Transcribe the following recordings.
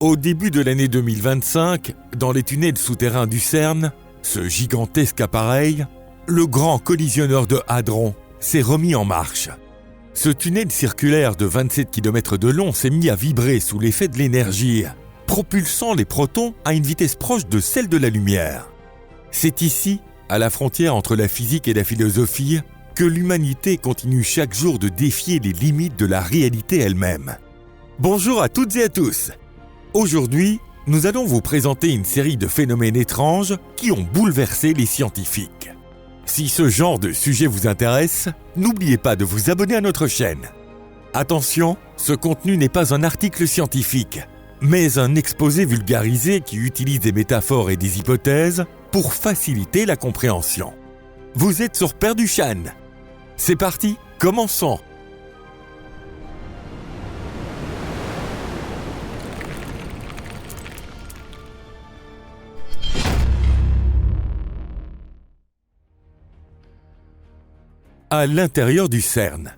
Au début de l'année 2025, dans les tunnels souterrains du CERN, ce gigantesque appareil, le Grand Collisionneur de Hadron, s'est remis en marche. Ce tunnel circulaire de 27 km de long s'est mis à vibrer sous l'effet de l'énergie, propulsant les protons à une vitesse proche de celle de la lumière. C'est ici, à la frontière entre la physique et la philosophie, que l'humanité continue chaque jour de défier les limites de la réalité elle-même. Bonjour à toutes et à tous. Aujourd'hui, nous allons vous présenter une série de phénomènes étranges qui ont bouleversé les scientifiques. Si ce genre de sujet vous intéresse, n'oubliez pas de vous abonner à notre chaîne. Attention, ce contenu n'est pas un article scientifique, mais un exposé vulgarisé qui utilise des métaphores et des hypothèses pour faciliter la compréhension. Vous êtes sur Perduchan. C'est parti, commençons. À l'intérieur du CERN.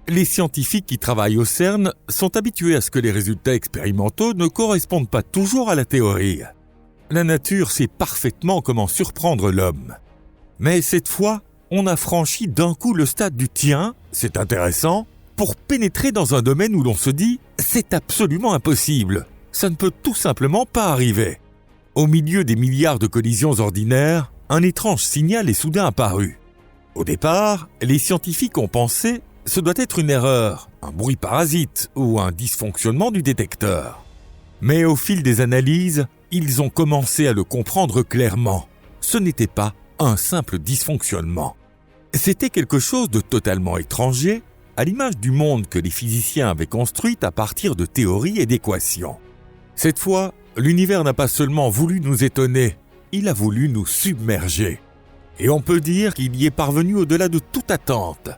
Les scientifiques qui travaillent au CERN sont habitués à ce que les résultats expérimentaux ne correspondent pas toujours à la théorie. La nature sait parfaitement comment surprendre l'homme. Mais cette fois, on a franchi d'un coup le stade du « tiens, c'est intéressant » pour pénétrer dans un domaine où l'on se dit « c'est absolument impossible, ça ne peut tout simplement pas arriver ». Au milieu des milliards de collisions ordinaires, un étrange signal est soudain apparu. Au départ, les scientifiques ont pensé « ce doit être une erreur, un bruit parasite ou un dysfonctionnement du détecteur ». Mais au fil des analyses, ils ont commencé à le comprendre clairement. Ce n'était pas un simple dysfonctionnement. C'était quelque chose de totalement étranger, à l'image du monde que les physiciens avaient construit à partir de théories et d'équations. Cette fois, l'univers n'a pas seulement voulu nous étonner, il a voulu nous submerger. Et on peut dire qu'il y est parvenu au-delà de toute attente.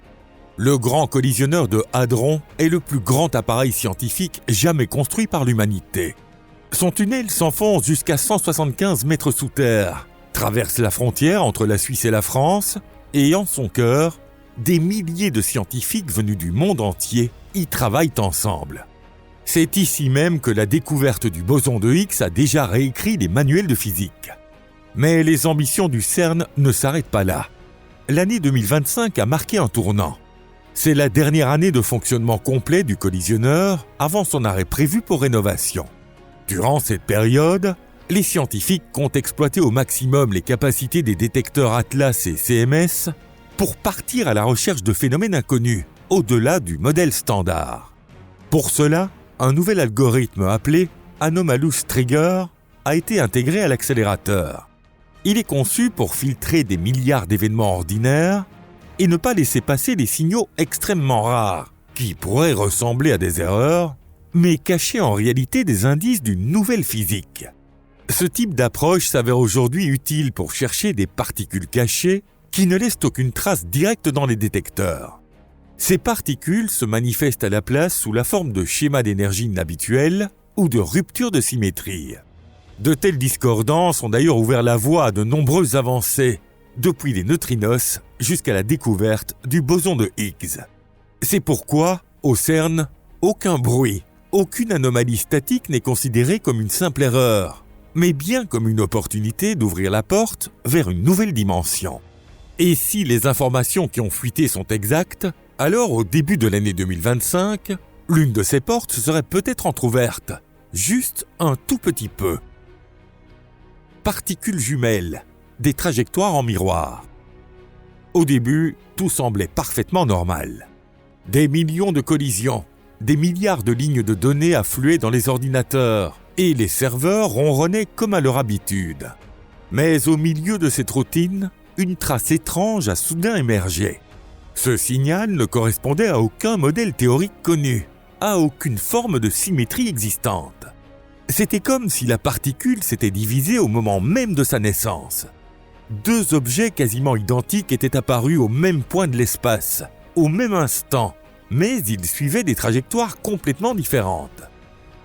Le Grand Collisionneur de Hadron est le plus grand appareil scientifique jamais construit par l'humanité. Son tunnel s'enfonce jusqu'à 175 mètres sous terre, traverse la frontière entre la Suisse et la France, et en son cœur, des milliers de scientifiques venus du monde entier y travaillent ensemble. C'est ici même que la découverte du boson de Higgs a déjà réécrit les manuels de physique. Mais les ambitions du CERN ne s'arrêtent pas là. L'année 2025 a marqué un tournant. C'est la dernière année de fonctionnement complet du collisionneur avant son arrêt prévu pour rénovation. Durant cette période, les scientifiques comptent exploiter au maximum les capacités des détecteurs Atlas et CMS pour partir à la recherche de phénomènes inconnus, au-delà du modèle standard. Pour cela, un nouvel algorithme appelé Anomalous Trigger a été intégré à l'accélérateur. Il est conçu pour filtrer des milliards d'événements ordinaires et ne pas laisser passer des signaux extrêmement rares qui pourraient ressembler à des erreurs, mais cacher en réalité des indices d'une nouvelle physique. Ce type d'approche s'avère aujourd'hui utile pour chercher des particules cachées qui ne laissent aucune trace directe dans les détecteurs. Ces particules se manifestent à la place sous la forme de schémas d'énergie inhabituels ou de ruptures de symétrie. De telles discordances ont d'ailleurs ouvert la voie à de nombreuses avancées, depuis les neutrinos jusqu'à la découverte du boson de Higgs. C'est pourquoi, au CERN, aucun bruit, aucune anomalie statique n'est considérée comme une simple erreur, mais bien comme une opportunité d'ouvrir la porte vers une nouvelle dimension. Et si les informations qui ont fuité sont exactes, alors au début de l'année 2025, l'une de ces portes serait peut-être entrouverte, juste un tout petit peu. Particules jumelles, des trajectoires en miroir. Au début, tout semblait parfaitement normal. Des millions de collisions, des milliards de lignes de données affluaient dans les ordinateurs et les serveurs ronronnaient comme à leur habitude. Mais au milieu de cette routine, une trace étrange a soudain émergé. Ce signal ne correspondait à aucun modèle théorique connu, à aucune forme de symétrie existante. C'était comme si la particule s'était divisée au moment même de sa naissance. Deux objets quasiment identiques étaient apparus au même point de l'espace, au même instant, mais ils suivaient des trajectoires complètement différentes.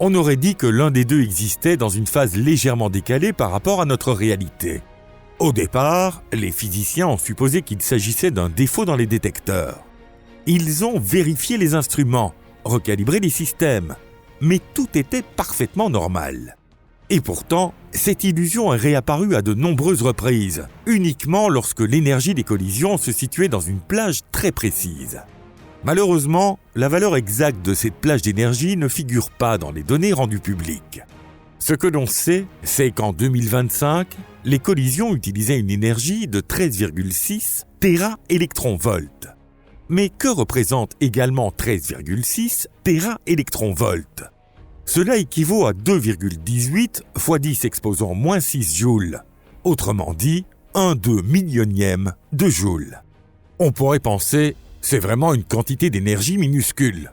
On aurait dit que l'un des deux existait dans une phase légèrement décalée par rapport à notre réalité. Au départ, les physiciens ont supposé qu'il s'agissait d'un défaut dans les détecteurs. Ils ont vérifié les instruments, recalibré les systèmes, mais tout était parfaitement normal. Et pourtant, cette illusion est réapparue à de nombreuses reprises, uniquement lorsque l'énergie des collisions se situait dans une plage très précise. Malheureusement, la valeur exacte de cette plage d'énergie ne figure pas dans les données rendues publiques. Ce que l'on sait, c'est qu'en 2025, les collisions utilisaient une énergie de 13,6 téraélectronvolts. Mais que représente également 13,6 téraélectronvolts ? Cela équivaut à 2,18 x 10 exposant moins 6 joules, autrement dit, 1/2 millionième de joule. On pourrait penser, c'est vraiment une quantité d'énergie minuscule.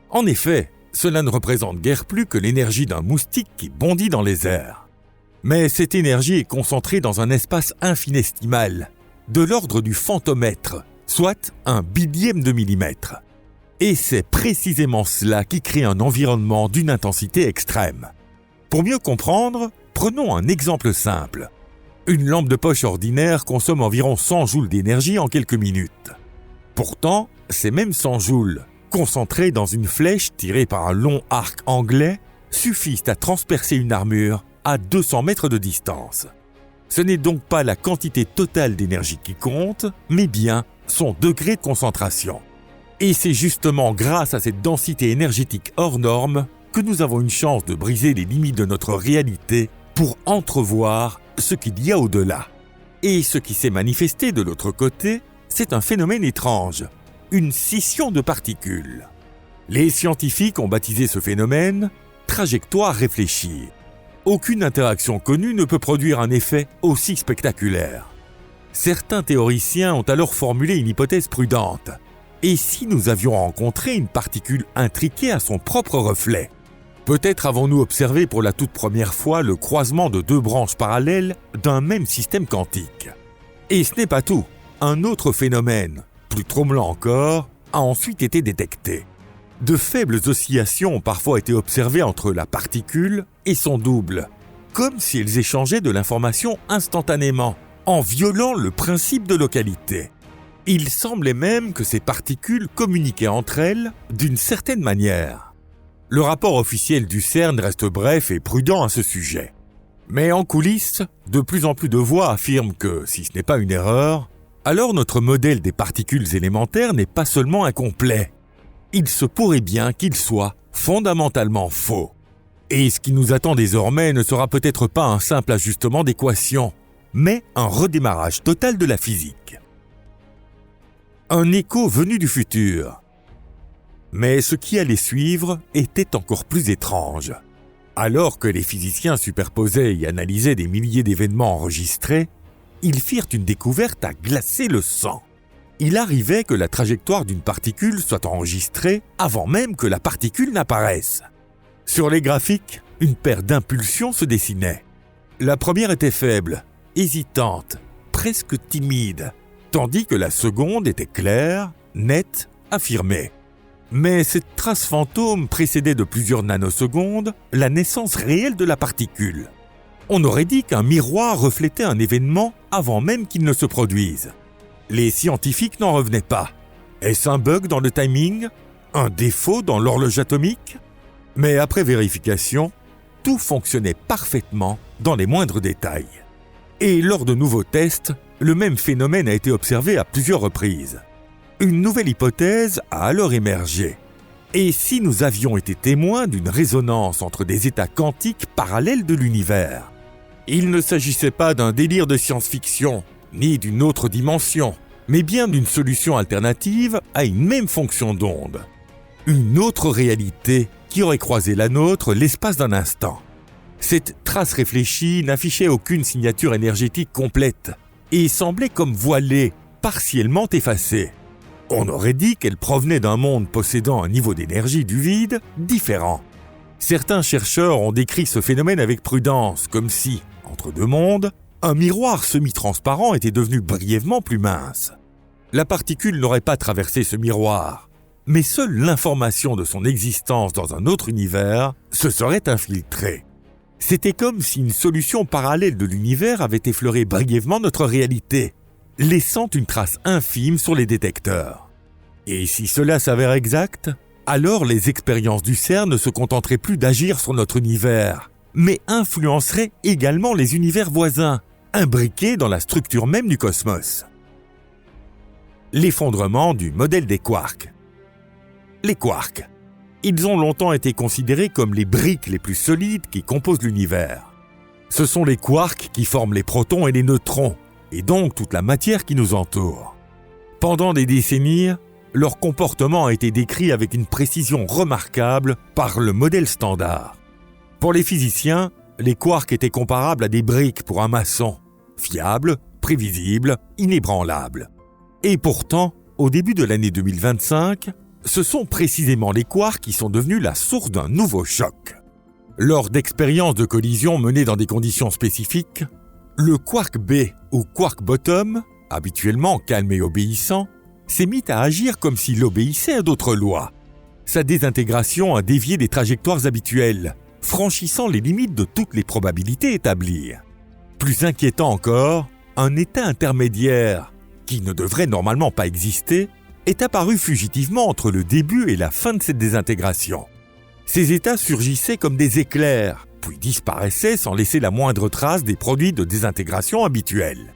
En effet, cela ne représente guère plus que l'énergie d'un moustique qui bondit dans les airs. Mais cette énergie est concentrée dans un espace infinitésimal, de l'ordre du fantomètre, soit 1/1000 de millimètre. Et c'est précisément cela qui crée un environnement d'une intensité extrême. Pour mieux comprendre, prenons un exemple simple. Une lampe de poche ordinaire consomme environ 100 joules d'énergie en quelques minutes. Pourtant, ces mêmes 100 joules, concentrés dans une flèche tirée par un long arc anglais, suffisent à transpercer une armure à 200 mètres de distance. Ce n'est donc pas la quantité totale d'énergie qui compte, mais bien son degré de concentration. Et c'est justement grâce à cette densité énergétique hors norme que nous avons une chance de briser les limites de notre réalité pour entrevoir ce qu'il y a au-delà. Et ce qui s'est manifesté de l'autre côté, c'est un phénomène étrange, une scission de particules. Les scientifiques ont baptisé ce phénomène « trajectoire réfléchie ». Aucune interaction connue ne peut produire un effet aussi spectaculaire. Certains théoriciens ont alors formulé une hypothèse prudente. Et si nous avions rencontré une particule intriquée à son propre reflet ? Peut-être avons-nous observé pour la toute première fois le croisement de deux branches parallèles d'un même système quantique. Et ce n'est pas tout. Un autre phénomène, plus troublant encore, a ensuite été détecté. De faibles oscillations ont parfois été observées entre la particule et son double, comme si elles échangeaient de l'information instantanément, en violant le principe de localité. Il semblait même que ces particules communiquaient entre elles d'une certaine manière. Le rapport officiel du CERN reste bref et prudent à ce sujet. Mais en coulisses, de plus en plus de voix affirment que, si ce n'est pas une erreur, alors notre modèle des particules élémentaires n'est pas seulement incomplet. Il se pourrait bien qu'il soit fondamentalement faux. Et ce qui nous attend désormais ne sera peut-être pas un simple ajustement d'équations, mais un redémarrage total de la physique. Un écho venu du futur. Mais ce qui allait suivre était encore plus étrange. Alors que les physiciens superposaient et analysaient des milliers d'événements enregistrés, ils firent une découverte à glacer le sang. Il arrivait que la trajectoire d'une particule soit enregistrée avant même que la particule n'apparaisse. Sur les graphiques, une paire d'impulsions se dessinait. La première était faible, hésitante, presque timide, tandis que la seconde était claire, nette, affirmée. Mais cette trace fantôme précédait de plusieurs nanosecondes la naissance réelle de la particule. On aurait dit qu'un miroir reflétait un événement avant même qu'il ne se produise. Les scientifiques n'en revenaient pas. Est-ce un bug dans le timing ? Un défaut dans l'horloge atomique ? Mais après vérification, tout fonctionnait parfaitement dans les moindres détails. Et lors de nouveaux tests, le même phénomène a été observé à plusieurs reprises. Une nouvelle hypothèse a alors émergé. Et si nous avions été témoins d'une résonance entre des états quantiques parallèles de l'univers ? Il ne s'agissait pas d'un délire de science-fiction, ni d'une autre dimension, mais bien d'une solution alternative à une même fonction d'onde. Une autre réalité qui aurait croisé la nôtre l'espace d'un instant. Cette trace réfléchie n'affichait aucune signature énergétique complète et semblait comme voilée, partiellement effacée. On aurait dit qu'elle provenait d'un monde possédant un niveau d'énergie du vide différent. Certains chercheurs ont décrit ce phénomène avec prudence, comme si, entre deux mondes, un miroir semi-transparent était devenu brièvement plus mince. La particule n'aurait pas traversé ce miroir, mais seule l'information de son existence dans un autre univers se serait infiltrée. C'était comme si une solution parallèle de l'univers avait effleuré brièvement notre réalité, laissant une trace infime sur les détecteurs. Et si cela s'avère exact, Alors les expériences du CERN ne se contenteraient plus d'agir sur notre univers, mais influenceraient également les univers voisins, imbriqués dans la structure même du cosmos. L'effondrement du modèle des quarks. Les quarks. Ils ont longtemps été considérés comme les briques les plus solides qui composent l'univers. Ce sont les quarks qui forment les protons et les neutrons, et donc toute la matière qui nous entoure. Pendant des décennies, leur comportement a été décrit avec une précision remarquable par le modèle standard. Pour les physiciens, les quarks étaient comparables à des briques pour un maçon, fiables, prévisibles, inébranlables. Et pourtant, au début de l'année 2025, ce sont précisément les quarks qui sont devenus la source d'un nouveau choc. Lors d'expériences de collision menées dans des conditions spécifiques, le quark B ou quark bottom, habituellement calme et obéissant, s'est mis à agir comme s'il obéissait à d'autres lois. Sa désintégration a dévié des trajectoires habituelles, franchissant les limites de toutes les probabilités établies. Plus inquiétant encore, un état intermédiaire, qui ne devrait normalement pas exister, est apparu fugitivement entre le début et la fin de cette désintégration. Ces états surgissaient comme des éclairs, puis disparaissaient sans laisser la moindre trace des produits de désintégration habituels.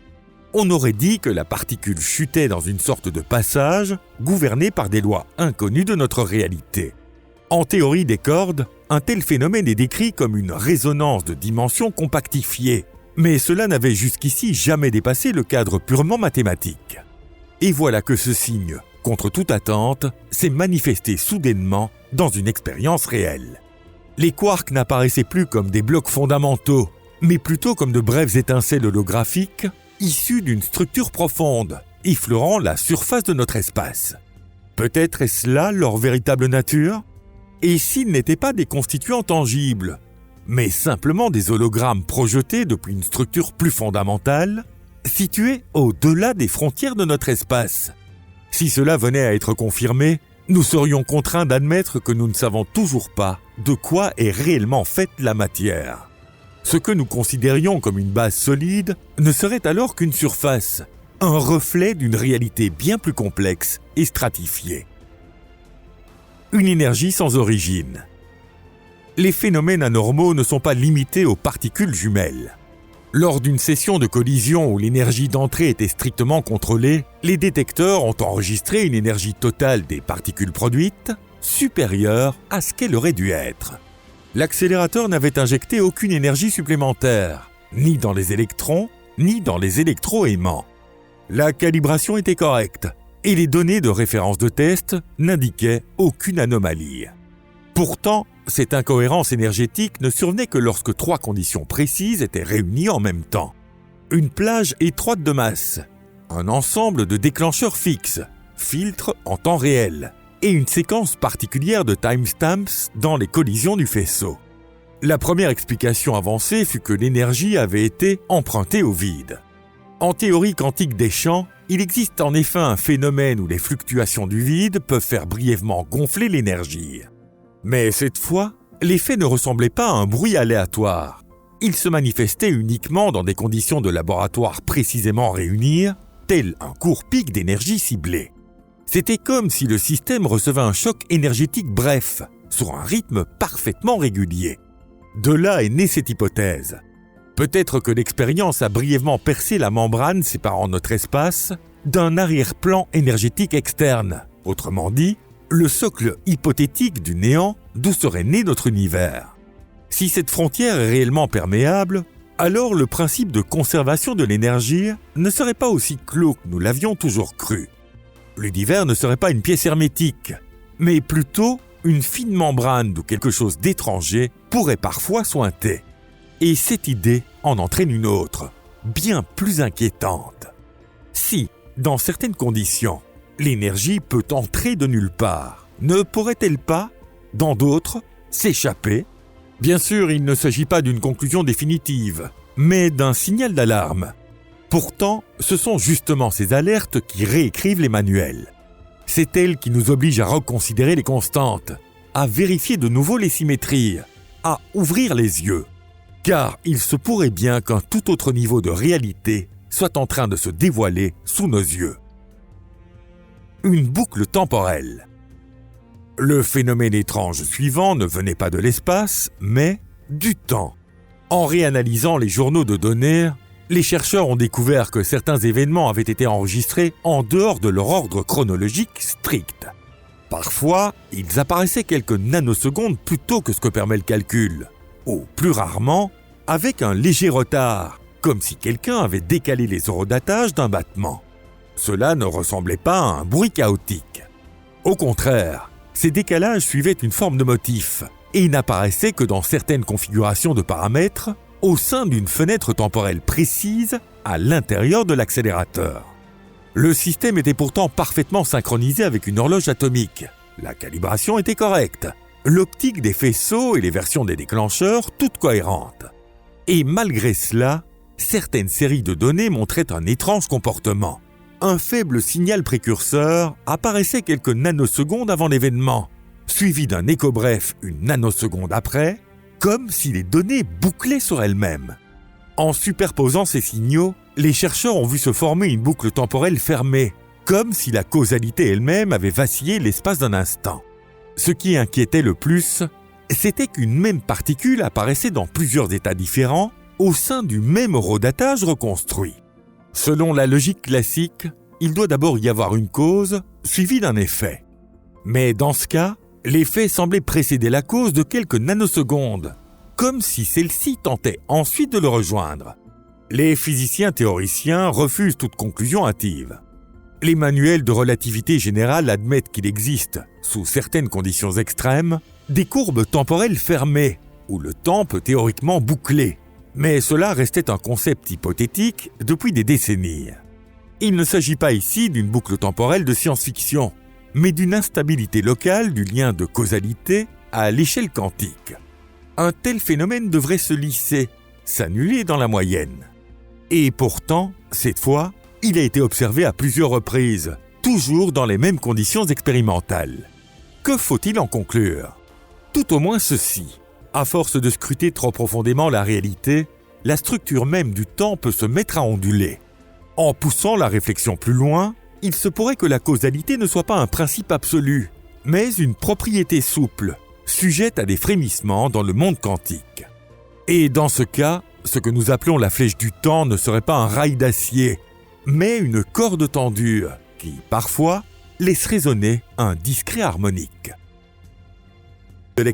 On aurait dit que la particule chutait dans une sorte de passage, gouverné par des lois inconnues de notre réalité. En théorie des cordes, un tel phénomène est décrit comme une résonance de dimensions compactifiées, mais cela n'avait jusqu'ici jamais dépassé le cadre purement mathématique. Et voilà que ce signe, contre toute attente, s'est manifesté soudainement dans une expérience réelle. Les quarks n'apparaissaient plus comme des blocs fondamentaux, mais plutôt comme de brèves étincelles holographiques issues d'une structure profonde, effleurant la surface de notre espace. Peut-être est-ce là leur véritable nature ? Et s'ils n'étaient pas des constituants tangibles, mais simplement des hologrammes projetés depuis une structure plus fondamentale, située au-delà des frontières de notre espace. Si cela venait à être confirmé, nous serions contraints d'admettre que nous ne savons toujours pas de quoi est réellement faite la matière. Ce que nous considérions comme une base solide ne serait alors qu'une surface, un reflet d'une réalité bien plus complexe et stratifiée. Une énergie sans origine. Les phénomènes anormaux ne sont pas limités aux particules jumelles. Lors d'une session de collision où l'énergie d'entrée était strictement contrôlée, les détecteurs ont enregistré une énergie totale des particules produites supérieure à ce qu'elle aurait dû être. L'accélérateur n'avait injecté aucune énergie supplémentaire, ni dans les électrons, ni dans les électroaimants. La calibration était correcte, et les données de référence de test n'indiquaient aucune anomalie. Pourtant, cette incohérence énergétique ne survenait que lorsque 3 conditions précises étaient réunies en même temps. Une plage étroite de masse, un ensemble de déclencheurs fixes, filtres en temps réel, et une séquence particulière de timestamps dans les collisions du faisceau. La première explication avancée fut que l'énergie avait été empruntée au vide. En théorie quantique des champs, il existe en effet un phénomène où les fluctuations du vide peuvent faire brièvement gonfler l'énergie. Mais cette fois, l'effet ne ressemblait pas à un bruit aléatoire. Il se manifestait uniquement dans des conditions de laboratoire précisément réunies, tel un court pic d'énergie ciblée. C'était comme si le système recevait un choc énergétique bref, sur un rythme parfaitement régulier. De là est née cette hypothèse. Peut-être que l'expérience a brièvement percé la membrane séparant notre espace d'un arrière-plan énergétique externe, autrement dit, le socle hypothétique du néant d'où serait né notre univers. Si cette frontière est réellement perméable, alors le principe de conservation de l'énergie ne serait pas aussi clos que nous l'avions toujours cru. L'univers ne serait pas une pièce hermétique, mais plutôt une fine membrane d'où quelque chose d'étranger pourrait parfois sointer. Et cette idée en entraîne une autre, bien plus inquiétante. Si, dans certaines conditions, l'énergie peut entrer de nulle part, ne pourrait-elle pas, dans d'autres, s'échapper ? Bien sûr, il ne s'agit pas d'une conclusion définitive, mais d'un signal d'alarme. Pourtant, ce sont justement ces alertes qui réécrivent les manuels. C'est elles qui nous obligent à reconsidérer les constantes, à vérifier de nouveau les symétries, à ouvrir les yeux. Car il se pourrait bien qu'un tout autre niveau de réalité soit en train de se dévoiler sous nos yeux. Une boucle temporelle. Le phénomène étrange suivant ne venait pas de l'espace, mais du temps. En réanalysant les journaux de données, les chercheurs ont découvert que certains événements avaient été enregistrés en dehors de leur ordre chronologique strict. Parfois, ils apparaissaient quelques nanosecondes plus tôt que ce que permet le calcul, ou plus rarement, avec un léger retard, comme si quelqu'un avait décalé les horodatages d'un battement. Cela ne ressemblait pas à un bruit chaotique. Au contraire, ces décalages suivaient une forme de motif et n'apparaissaient que dans certaines configurations de paramètres au sein d'une fenêtre temporelle précise à l'intérieur de l'accélérateur. Le système était pourtant parfaitement synchronisé avec une horloge atomique. La calibration était correcte, l'optique des faisceaux et les versions des déclencheurs toutes cohérentes. Et malgré cela, certaines séries de données montraient un étrange comportement. Un faible signal précurseur apparaissait quelques nanosecondes avant l'événement, suivi d'un écho bref une nanoseconde après, comme si les données bouclaient sur elles-mêmes. En superposant ces signaux, les chercheurs ont vu se former une boucle temporelle fermée, comme si la causalité elle-même avait vacillé l'espace d'un instant. Ce qui inquiétait le plus, c'était qu'une même particule apparaissait dans plusieurs états différents au sein du même horodatage reconstruit. Selon la logique classique, il doit d'abord y avoir une cause, suivie d'un effet. Mais dans ce cas, l'effet semblait précéder la cause de quelques nanosecondes, comme si celle-ci tentait ensuite de le rejoindre. Les physiciens théoriciens refusent toute conclusion hâtive. Les manuels de relativité générale admettent qu'il existe, sous certaines conditions extrêmes, des courbes temporelles fermées, où le temps peut théoriquement boucler. Mais cela restait un concept hypothétique depuis des décennies. Il ne s'agit pas ici d'une boucle temporelle de science-fiction, mais d'une instabilité locale du lien de causalité à l'échelle quantique. Un tel phénomène devrait se lisser, s'annuler dans la moyenne. Et pourtant, cette fois, il a été observé à plusieurs reprises, toujours dans les mêmes conditions expérimentales. Que faut-il en conclure ? Tout au moins ceci. À force de scruter trop profondément la réalité, la structure même du temps peut se mettre à onduler. En poussant la réflexion plus loin, il se pourrait que la causalité ne soit pas un principe absolu, mais une propriété souple, sujette à des frémissements dans le monde quantique. Et dans ce cas, ce que nous appelons la flèche du temps ne serait pas un rail d'acier, mais une corde tendue qui, parfois, laisse résonner un discret harmonique.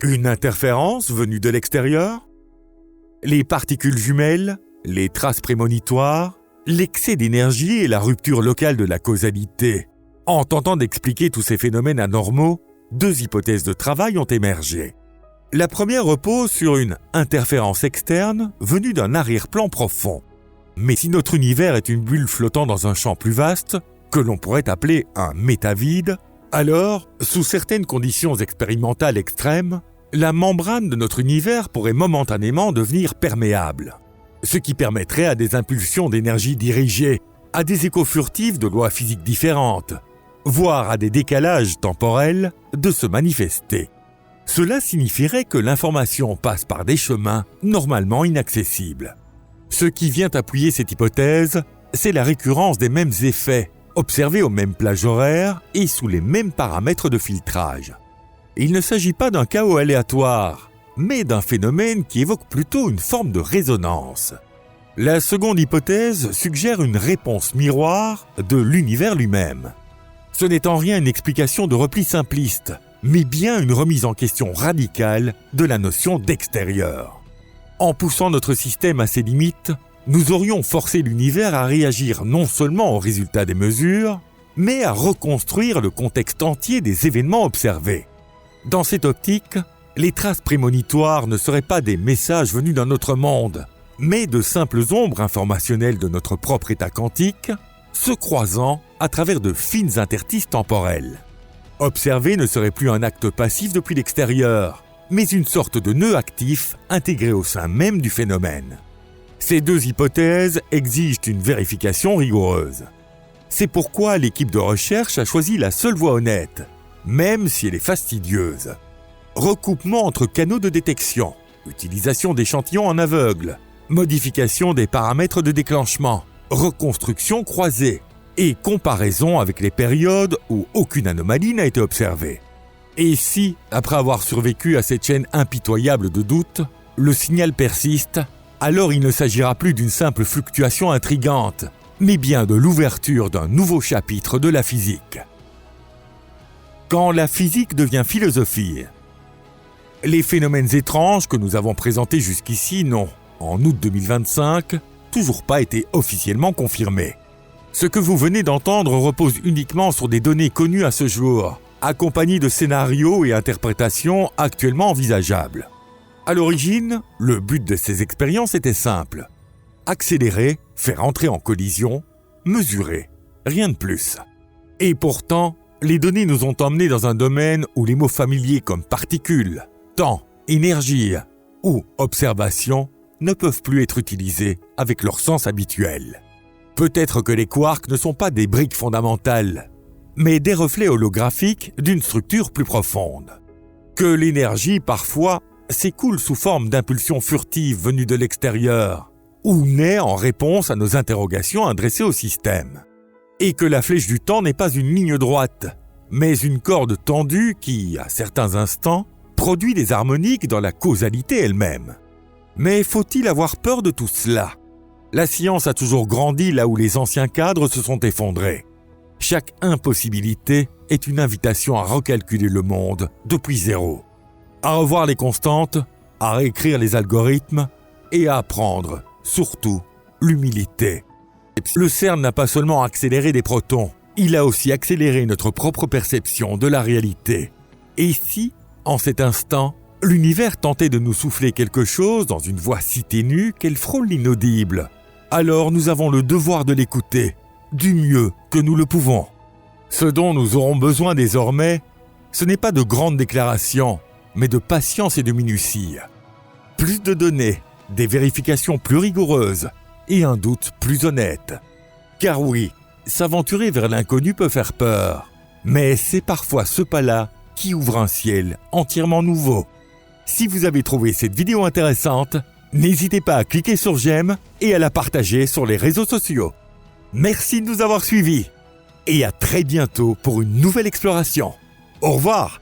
Une interférence venue de l'extérieur ? Les particules jumelles, les traces prémonitoires, l'excès d'énergie et la rupture locale de la causalité. En tentant d'expliquer tous ces phénomènes anormaux, deux hypothèses de travail ont émergé. La première repose sur une interférence externe venue d'un arrière-plan profond. Mais si notre univers est une bulle flottant dans un champ plus vaste, que l'on pourrait appeler un métavide, alors, sous certaines conditions expérimentales extrêmes, la membrane de notre univers pourrait momentanément devenir perméable, ce qui permettrait à des impulsions d'énergie dirigées, à des échos furtifs de lois physiques différentes, voire à des décalages temporels de se manifester. Cela signifierait que l'information passe par des chemins normalement inaccessibles. Ce qui vient appuyer cette hypothèse, c'est la récurrence des mêmes effets, observés aux mêmes plages horaires et sous les mêmes paramètres de filtrage. Il ne s'agit pas d'un chaos aléatoire, mais d'un phénomène qui évoque plutôt une forme de résonance. La seconde hypothèse suggère une réponse miroir de l'univers lui-même. Ce n'est en rien une explication de repli simpliste, mais bien une remise en question radicale de la notion d'extérieur. En poussant notre système à ses limites, nous aurions forcé l'univers à réagir non seulement aux résultats des mesures, mais à reconstruire le contexte entier des événements observés. Dans cette optique, les traces prémonitoires ne seraient pas des messages venus d'un autre monde, mais de simples ombres informationnelles de notre propre état quantique, se croisant à travers de fines interstices temporelles. Observer ne serait plus un acte passif depuis l'extérieur, mais une sorte de nœud actif intégré au sein même du phénomène. Ces deux hypothèses exigent une vérification rigoureuse. C'est pourquoi l'équipe de recherche a choisi la seule voie honnête, même si elle est fastidieuse. Recoupement entre canaux de détection, utilisation d'échantillons en aveugle, modification des paramètres de déclenchement, reconstruction croisée et comparaison avec les périodes où aucune anomalie n'a été observée. Et si, après avoir survécu à cette chaîne impitoyable de doutes, le signal persiste, alors il ne s'agira plus d'une simple fluctuation intrigante, mais bien de l'ouverture d'un nouveau chapitre de la physique. Quand la physique devient philosophie. Les phénomènes étranges que nous avons présentés jusqu'ici n'ont, en août 2025, toujours pas été officiellement confirmés. Ce que vous venez d'entendre repose uniquement sur des données connues à ce jour, accompagnées de scénarios et interprétations actuellement envisageables. À l'origine, le but de ces expériences était simple. Accélérer, faire entrer en collision, mesurer, rien de plus. Et pourtant, les données nous ont emmenés dans un domaine où les mots familiers comme particules, temps, énergie ou observation ne peuvent plus être utilisés avec leur sens habituel. Peut-être que les quarks ne sont pas des briques fondamentales, mais des reflets holographiques d'une structure plus profonde. Que l'énergie, parfois, s'écoule sous forme d'impulsions furtives venues de l'extérieur, ou naît en réponse à nos interrogations adressées au système. Et que la flèche du temps n'est pas une ligne droite, mais une corde tendue qui, à certains instants, produit des harmoniques dans la causalité elle-même. Mais faut-il avoir peur de tout cela ? La science a toujours grandi là où les anciens cadres se sont effondrés. Chaque impossibilité est une invitation à recalculer le monde depuis zéro, à revoir les constantes, à réécrire les algorithmes et à apprendre, surtout, l'humilité. Le CERN n'a pas seulement accéléré des protons, il a aussi accéléré notre propre perception de la réalité. Et si, en cet instant, l'univers tentait de nous souffler quelque chose dans une voix si ténue qu'elle frôle l'inaudible, alors nous avons le devoir de l'écouter, du mieux que nous le pouvons. Ce dont nous aurons besoin désormais, ce n'est pas de grandes déclarations, mais de patience et de minutie. Plus de données, des vérifications plus rigoureuses et un doute plus honnête. Car oui, s'aventurer vers l'inconnu peut faire peur, mais c'est parfois ce pas-là qui ouvre un ciel entièrement nouveau. Si vous avez trouvé cette vidéo intéressante, n'hésitez pas à cliquer sur j'aime et à la partager sur les réseaux sociaux. Merci de nous avoir suivis et à très bientôt pour une nouvelle exploration. Au revoir!